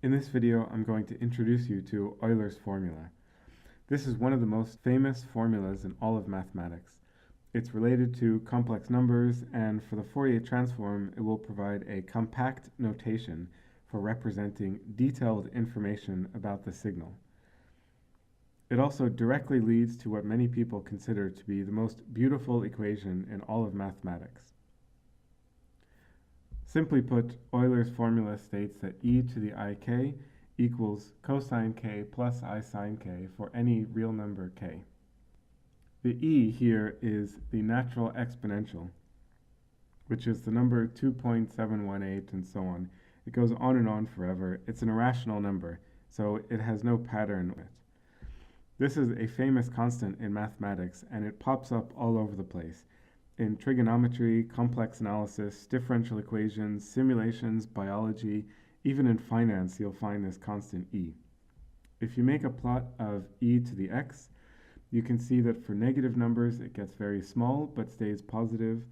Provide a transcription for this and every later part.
In this video, I'm going to introduce you to Euler's formula. This is one of the most famous formulas in all of mathematics. It's related to complex numbers, and for the Fourier transform, it will provide a compact notation for representing detailed information about the signal. It also directly leads to what many people consider to be the most beautiful equation in all of mathematics. Simply put, Euler's formula states that e to the ik equals cosine k plus I sine k for any real number k. The e here is the natural exponential, which is the number 2.718 and so on. It goes on and on forever. It's an irrational number, so it has no pattern with it. This is a famous constant in mathematics, and it pops up all over the place. In trigonometry, complex analysis, differential equations, simulations, biology, even in finance, you'll find this constant e. If you make a plot of e to the x, you can see that for negative numbers, it gets very small but stays positive,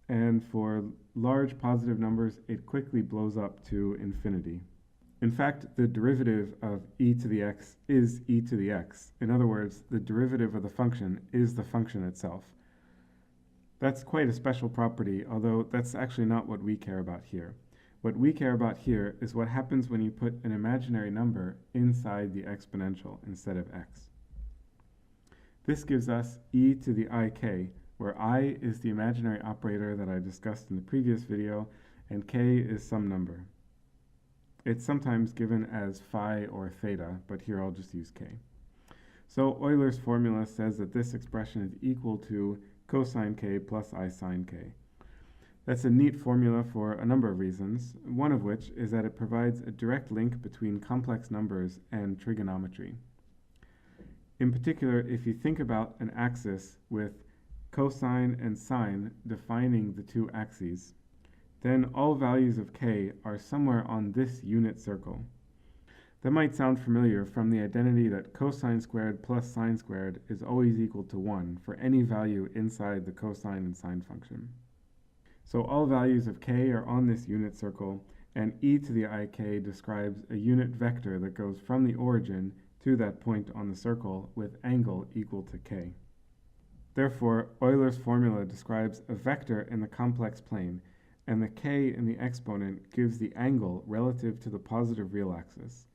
and for large positive numbers, it quickly blows up to infinity. In fact, the derivative of e to the x is e to the x. In other words, the derivative of the function is the function itself. That's quite a special property, although that's actually not what we care about here. What we care about here is what happens when you put an imaginary number inside the exponential instead of x. This gives us e to the ik, where I is the imaginary operator that I discussed in the previous video, and k is some number. It's sometimes given as phi or theta, but here I'll just use k. So Euler's formula says that this expression is equal to cosine k plus I sine k. That's a neat formula for a number of reasons, one of which is that it provides a direct link between complex numbers and trigonometry. In particular, if you think about an axis with cosine and sine defining the two axes, then all values of k are somewhere on this unit circle. That might sound familiar from the identity that cosine squared plus sine squared is always equal to 1 for any value inside the cosine and sine function. So all values of k are on this unit circle, and e to the ik describes a unit vector that goes from the origin to that point on the circle with angle equal to k. Therefore, Euler's formula describes a vector in the complex plane, and the k in the exponent gives the angle relative to the positive real axis.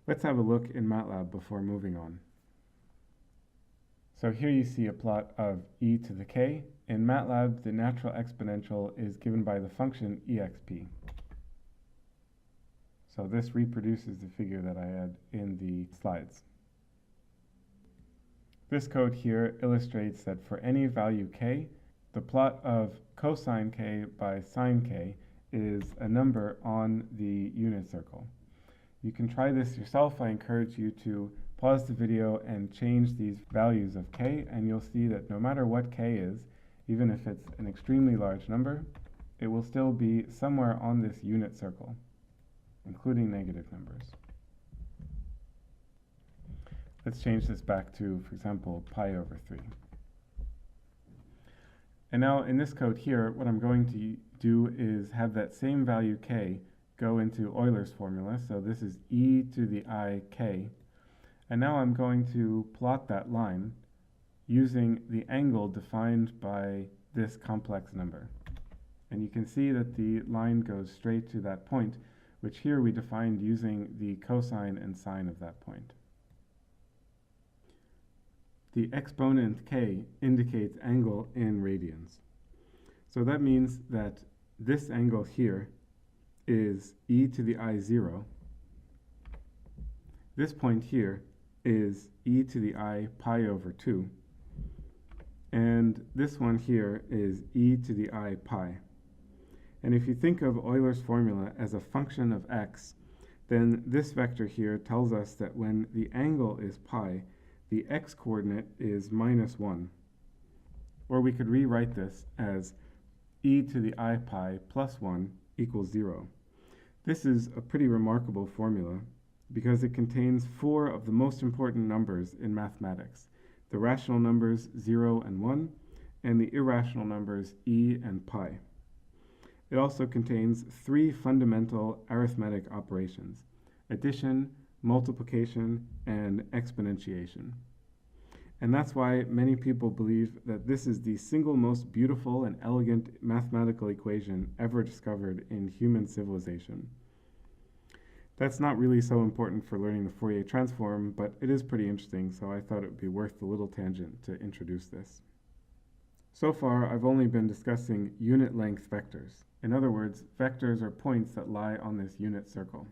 Let's have a look in MATLAB before moving on. So here you see a plot of e to the k. In MATLAB, the natural exponential is given by the function exp. So this reproduces the figure that I had in the slides. This code here illustrates that for any value k, the plot of cosine k by sine k is a number on the unit circle. You can try this yourself. I encourage you to pause the video and change these values of k, and you'll see that no matter what k is, even if it's an extremely large number, it will still be somewhere on this unit circle, including negative numbers. Let's change this back to, for example, pi over 3. And now in this code here, what I'm going to do is have that same value k go into Euler's formula. So this is e to the ik. And now I'm going to plot that line using the angle defined by this complex number. And you can see that the line goes straight to that point, which here we defined using the cosine and sine of that point. The exponent k indicates angle in radians. So that means that this angle here is e to the I0. This point here is e to the I pi over 2. And this one here is e to the I pi. And if you think of Euler's formula as a function of x, then this vector here tells us that when the angle is pi, the x-coordinate is -1. Or we could rewrite this as e to the I pi plus 1 equals 0. This is a pretty remarkable formula because it contains 4 of the most important numbers in mathematics: the rational numbers 0 and 1, and the irrational numbers e and pi. It also contains 3 fundamental arithmetic operations: addition, multiplication, and exponentiation. And that's why many people believe that this is the single most beautiful and elegant mathematical equation ever discovered in human civilization. That's not really so important for learning the Fourier transform, but it is pretty interesting, so I thought it would be worth the little tangent to introduce this. So far, I've only been discussing unit length vectors. In other words, vectors are points that lie on this unit circle.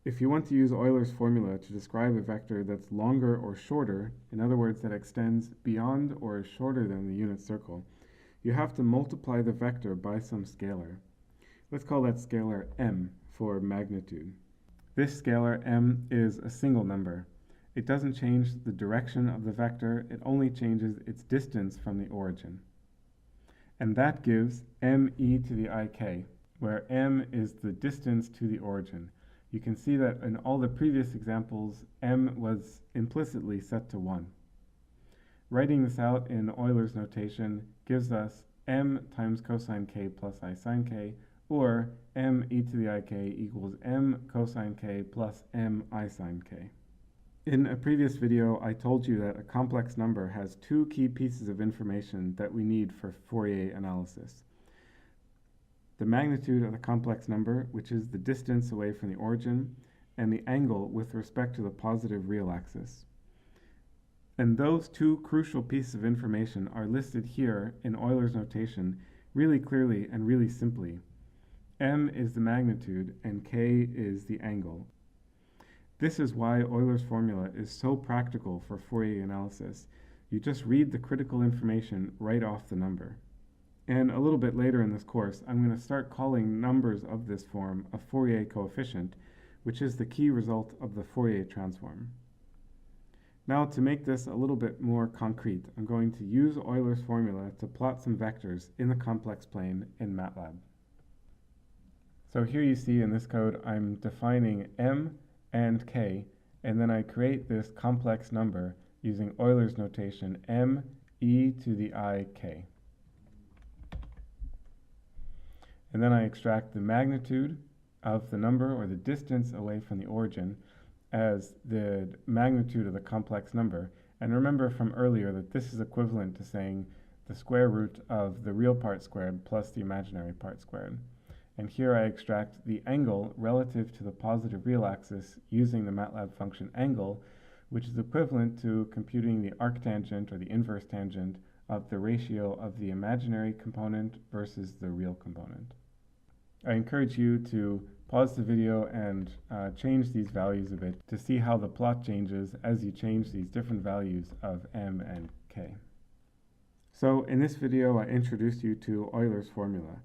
If you want to use Euler's formula to describe a vector that's longer or shorter, in other words, that extends beyond or is shorter than the unit circle, you have to multiply the vector by some scalar. Let's call that scalar m for magnitude. This scalar m is a single number. It doesn't change the direction of the vector, it only changes its distance from the origin. And that gives me to the ik, where m is the distance to the origin. You can see that in all the previous examples, m was implicitly set to 1. Writing this out in Euler's notation gives us m times cosine k plus I sine k, or me to the ik equals m cosine k plus m I sine k. In a previous video, I told you that a complex number has two key pieces of information that we need for Fourier analysis. The magnitude of the complex number, which is the distance away from the origin, and the angle with respect to the positive real axis. And those two crucial pieces of information are listed here in Euler's notation really clearly and really simply. M is the magnitude and K is the angle. This is why Euler's formula is so practical for Fourier analysis. You just read the critical information right off the number. And a little bit later in this course, I'm going to start calling numbers of this form a Fourier coefficient, which is the key result of the Fourier transform. Now, to make this a little bit more concrete, I'm going to use Euler's formula to plot some vectors in the complex plane in MATLAB. So here you see in this code, I'm defining m and k, and then I create this complex number using Euler's notation m e to the I k. And then I extract the magnitude of the number, or the distance away from the origin, as the magnitude of the complex number. And remember from earlier that this is equivalent to saying the square root of the real part squared plus the imaginary part squared. And here I extract the angle relative to the positive real axis using the MATLAB function angle, which is equivalent to computing the arctangent or the inverse tangent of the ratio of the imaginary component versus the real component. I encourage you to pause the video and change these values a bit to see how the plot changes as you change these different values of m and k. So in this video, I introduced you to Euler's formula.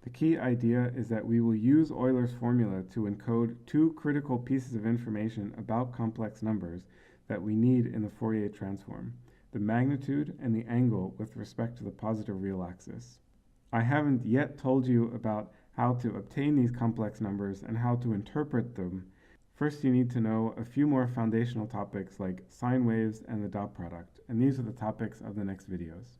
The key idea is that we will use Euler's formula to encode two critical pieces of information about complex numbers that we need in the Fourier transform: the magnitude and the angle with respect to the positive real axis. I haven't yet told you about how to obtain these complex numbers and how to interpret them. First, you need to know a few more foundational topics like sine waves and the dot product, and these are the topics of the next videos.